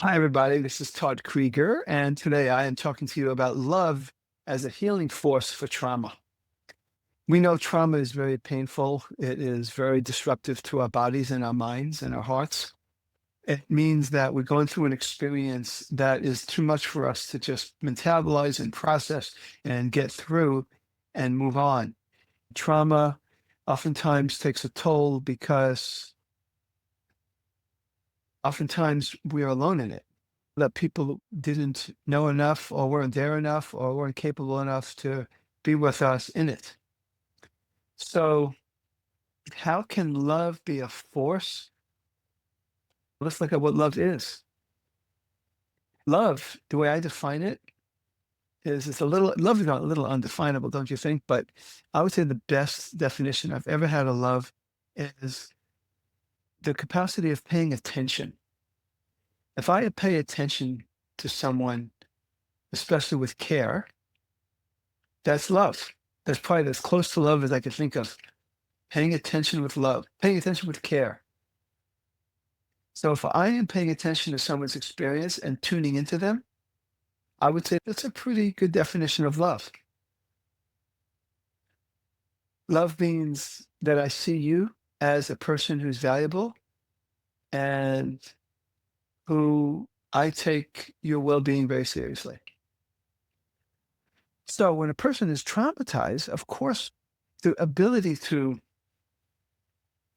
Hi, everybody. This is Todd Krieger, and today I am talking to you about love as a healing force for trauma. We know trauma is very painful. It is very disruptive to our bodies and our minds and our hearts. It means that we're going through an experience that is too much for us to just metabolize and process and get through and move on. Trauma oftentimes takes a toll because oftentimes we are alone in it. That people didn't know enough or weren't there enough or weren't capable enough to be with us in it. So, how can love be a force? Let's look at what love is. Love, the way I define it, is it's a little, love is a little undefinable, don't you think? But I would say the best definition I've ever had of love is the capacity of paying attention. If I pay attention to someone, especially with care, that's love. That's probably as close to love as I could think of. Paying attention with love, paying attention with care. So if I am paying attention to someone's experience and tuning into them, I would say that's a pretty good definition of love. Love means that I see you as a person who's valuable and who I take your well-being very seriously. So when a person is traumatized, of course, the ability to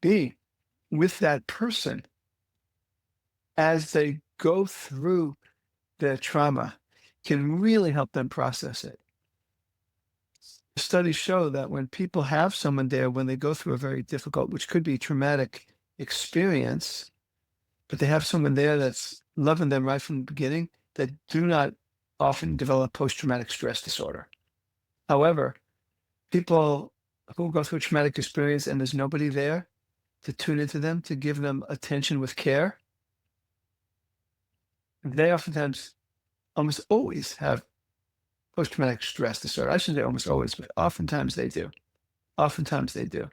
be with that person as they go through their trauma can really help them process it. Studies show that when people have someone there, when they go through a very difficult, which could be traumatic experience, but they have someone there that's loving them right from the beginning, that do not often develop post-traumatic stress disorder. However, people who go through a traumatic experience and there's nobody there to tune into them, to give them attention with care, they oftentimes almost always have post-traumatic stress disorder. I shouldn't say almost always, but oftentimes they do. Oftentimes they do.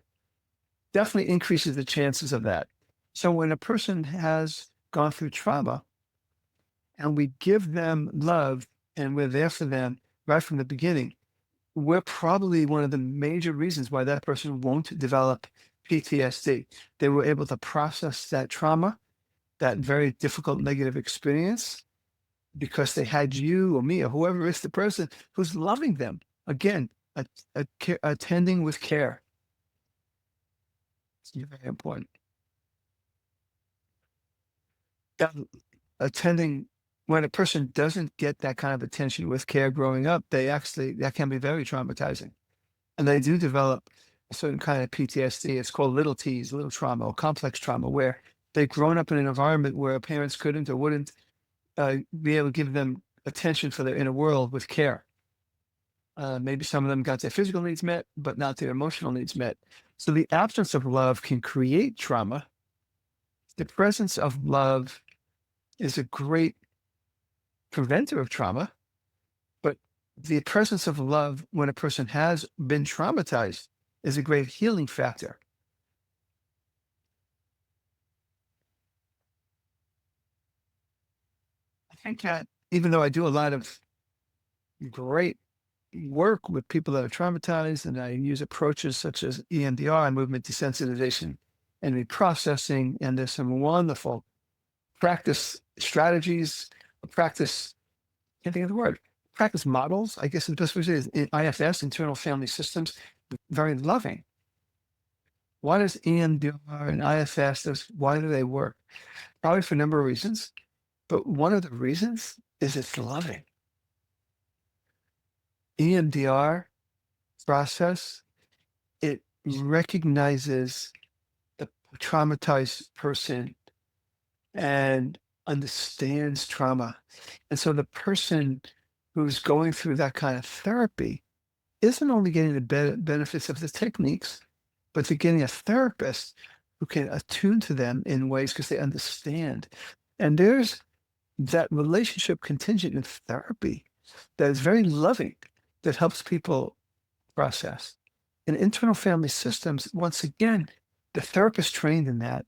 Definitely increases the chances of that. So when a person has gone through trauma and we give them love and we're there for them right from the beginning, we're probably one of the major reasons why that person won't develop PTSD. They were able to process that trauma, that very difficult negative experience, because they had you or me or whoever is the person who's loving them. Again, attending with care. It's very important. That attending when a person doesn't get that kind of attention with care growing up, that can be very traumatizing. And they do develop a certain kind of PTSD. It's called little T's, little trauma or complex trauma, where they've grown up in an environment where parents couldn't or wouldn't be able to give them attention for their inner world with care. Maybe some of them got their physical needs met, but not their emotional needs met. So the absence of love can create trauma. The presence of love is a great preventer of trauma, but the presence of love when a person has been traumatized is a great healing factor. I think that even though I do a lot of great work with people that are traumatized, and I use approaches such as EMDR, movement desensitization and reprocessing, and there's some wonderful practice strategies, practice, can't think of the word, practice models, I guess the best way to say is in IFS, internal family systems, very loving. Why does EMDR and IFS, why do they work? Probably for a number of reasons, but one of the reasons is it's loving. EMDR process, it recognizes the traumatized person and understands trauma. And so the person who's going through that kind of therapy isn't only getting the benefits of the techniques, but they're getting a therapist who can attune to them in ways because they understand. And there's that relationship contingent in therapy that is very loving, that helps people process. In internal family systems, once again, the therapist trained in that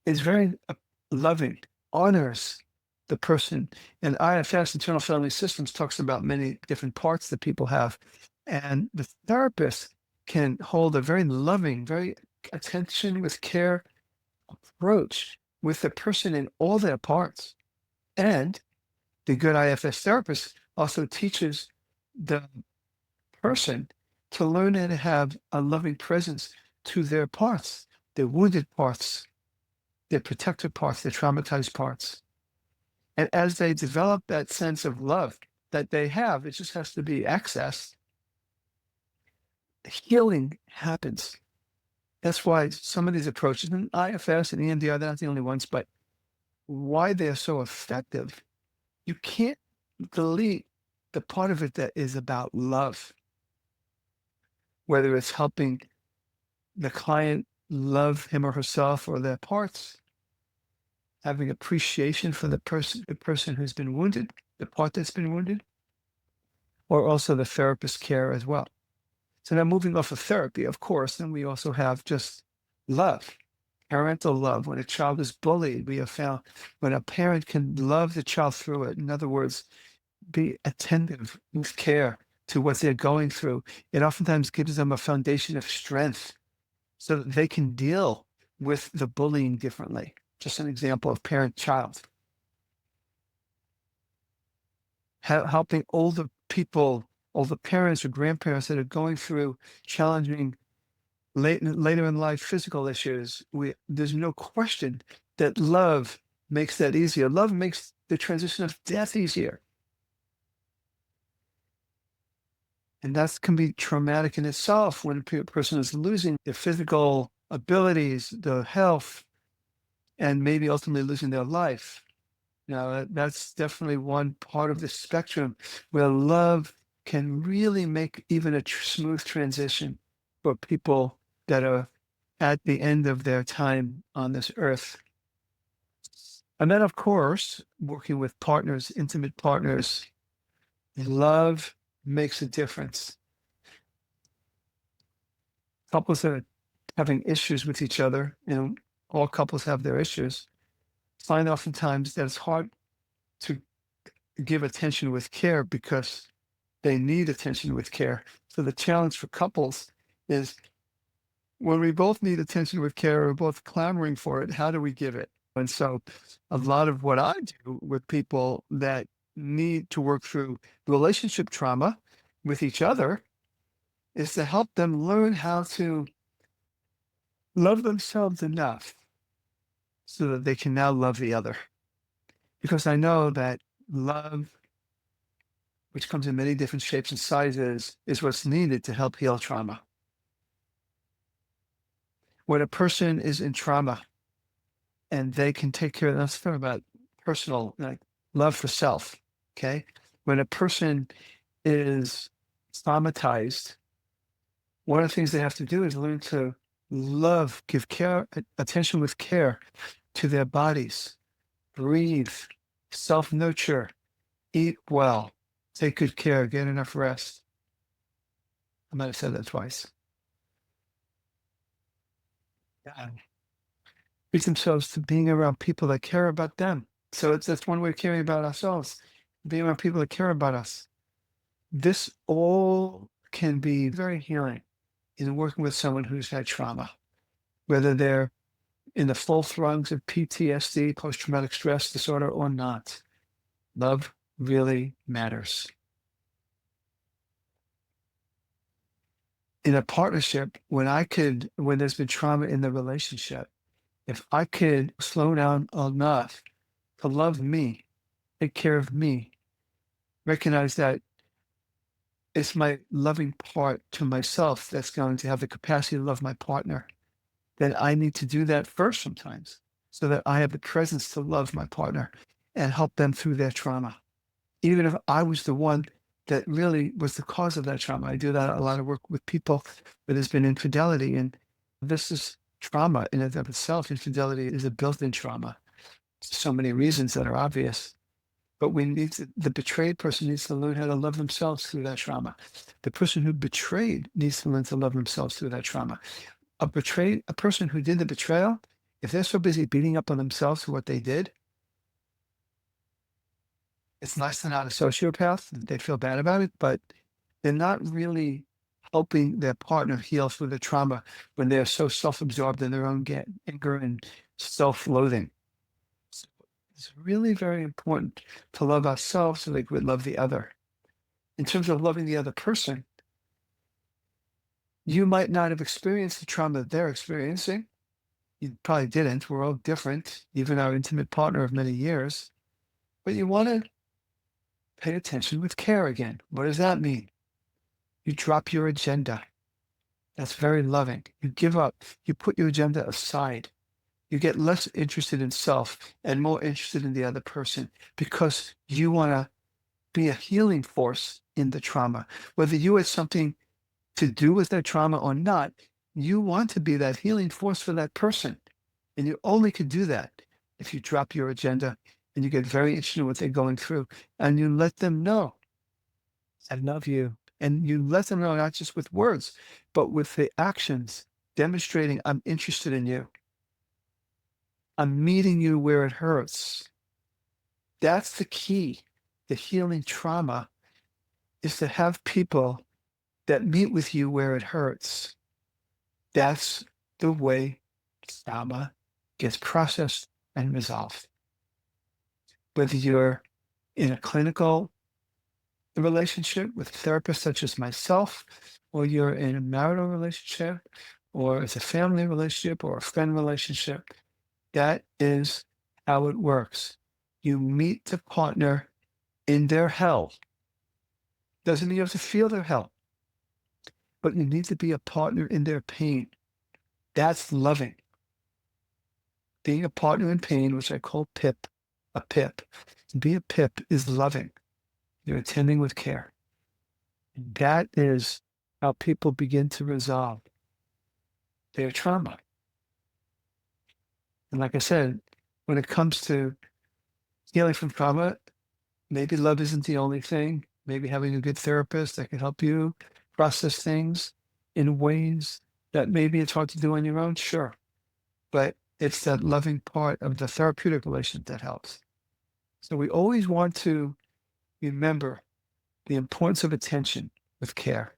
is very loving, honors the person. And IFS, Internal Family Systems, talks about many different parts that people have. And the therapist can hold a very loving, very attention with care approach with the person in all their parts. And the good IFS therapist also teaches the person to learn how to have a loving presence to their parts, their wounded parts, their protected parts, their traumatized parts. And as they develop that sense of love that they have, it just has to be accessed. Healing happens. That's why some of these approaches, and IFS and EMDR, they're not the only ones, but why they're so effective, you can't delete the part of it that is about love, whether it's helping the client love him or herself or their parts, having appreciation for the person who's been wounded, the part that's been wounded, or also the therapist care as well. So now moving off of therapy, of course, then we also have just love, parental love. When a child is bullied, we have found when a parent can love the child through it, in other words, be attentive with care to what they're going through, it oftentimes gives them a foundation of strength so that they can deal with the bullying differently. Just an example of parent-child. Helping older people, older parents or grandparents that are going through challenging later in life physical issues. There's no question that love makes that easier. Love makes the transition of death easier. And that can be traumatic in itself when a person is losing their physical abilities, their health, and maybe ultimately losing their life. Now, that's definitely one part of the spectrum where love can really make even a smooth transition for people that are at the end of their time on this earth. And then, of course, working with partners, intimate partners, love makes a difference. Couples that are having issues with each other, all couples have their issues, find oftentimes that it's hard to give attention with care because they need attention with care. So the challenge for couples is when we both need attention with care, we're both clamoring for it, how do we give it? And so a lot of what I do with people that need to work through relationship trauma with each other is to help them learn how to love themselves enough so that they can now love the other. Because I know that love, which comes in many different shapes and sizes, is what's needed to help heal trauma. When a person is in trauma and they can take care of them, let's talk about personal, like love for self, okay? When a person is traumatized, one of the things they have to do is learn to love, give care, attention with care to their bodies, breathe, self-nurture, eat well, take good care, get enough rest. I might have said that twice. Yeah. Treat themselves to being around people that care about them. So that's one way of caring about ourselves, being around people that care about us. This all can be very healing in working with someone who's had trauma, whether they're in the full throes of PTSD, post-traumatic stress disorder, or not. Love really matters. In a partnership, when there's been trauma in the relationship, if I could slow down enough to love me, take care of me, recognize that it's my loving part to myself that's going to have the capacity to love my partner, then I need to do that first sometimes so that I have the presence to love my partner and help them through their trauma. Even if I was the one that really was the cause of that trauma. I do that a lot of work with people where there's been infidelity, and this is trauma in and of itself. Infidelity is a built-in trauma. So many reasons that are obvious. But the betrayed person needs to learn how to love themselves through that trauma. The person who betrayed needs to learn to love themselves through that trauma. A person who did the betrayal, if they're so busy beating up on themselves for what they did, It's nice they're not a sociopath. They feel bad about it, but they're not really helping their partner heal through the trauma when they're so self-absorbed in their own anger and self-loathing. So it's really very important to love ourselves so that we love the other. In terms of loving the other person, you might not have experienced the trauma that they're experiencing. You probably didn't. We're all different, even our intimate partner of many years. But you want to pay attention with care again. What does that mean? You drop your agenda. That's very loving. You give up. You put your agenda aside. You get less interested in self and more interested in the other person because you want to be a healing force in the trauma. Whether you had something to do with their trauma or not, you want to be that healing force for that person. And you only can do that if you drop your agenda and you get very interested in what they're going through and you let them know, I love you. And you let them know not just with words, but with the actions, demonstrating I'm interested in you. I'm meeting you where it hurts. That's the key. The healing trauma is to have people that meet with you where it hurts. That's the way trauma gets processed and resolved. Whether you're in a clinical relationship with a therapist such as myself, or you're in a marital relationship, or it's a family relationship or a friend relationship, that is how it works. You meet the partner in their hell. Doesn't mean you have to feel their hell, but you need to be a partner in their pain. That's loving. Being a partner in pain, which I call PIP, a PIP. To be a PIP is loving. You're attending with care. And that is how people begin to resolve their trauma. And like I said, when it comes to healing from trauma, maybe love isn't the only thing. Maybe having a good therapist that can help you process things in ways that maybe it's hard to do on your own, sure. But it's that loving part of the therapeutic relationship that helps. So we always want to remember the importance of attention with care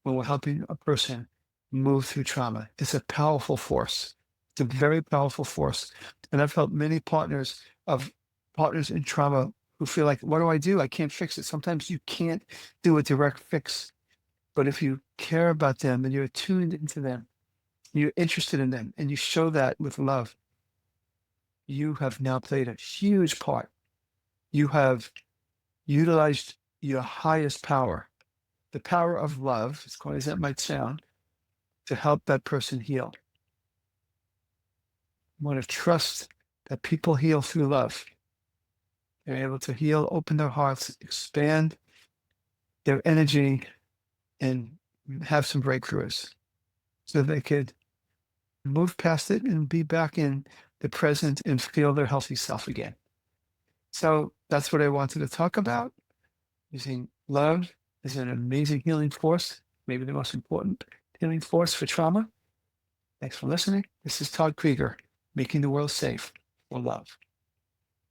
when we're helping a person move through trauma. It's a powerful force. It's a very powerful force. And I've helped many partners in trauma who feel like, what do I do? I can't fix it. Sometimes you can't do a direct fix. But if you care about them and you're tuned into them, you're interested in them, and you show that with love, you have now played a huge part. You have utilized your highest power, the power of love, as corny as that might sound, to help that person heal. You want to trust that people heal through love. They're able to heal, open their hearts, expand their energy, and have some breakthroughs so they could move past it and be back in the present and feel their healthy self again. So that's what I wanted to talk about. Using love as an amazing healing force, maybe the most important healing force for trauma. Thanks for listening. This is Todd Krieger, making the world safe for love.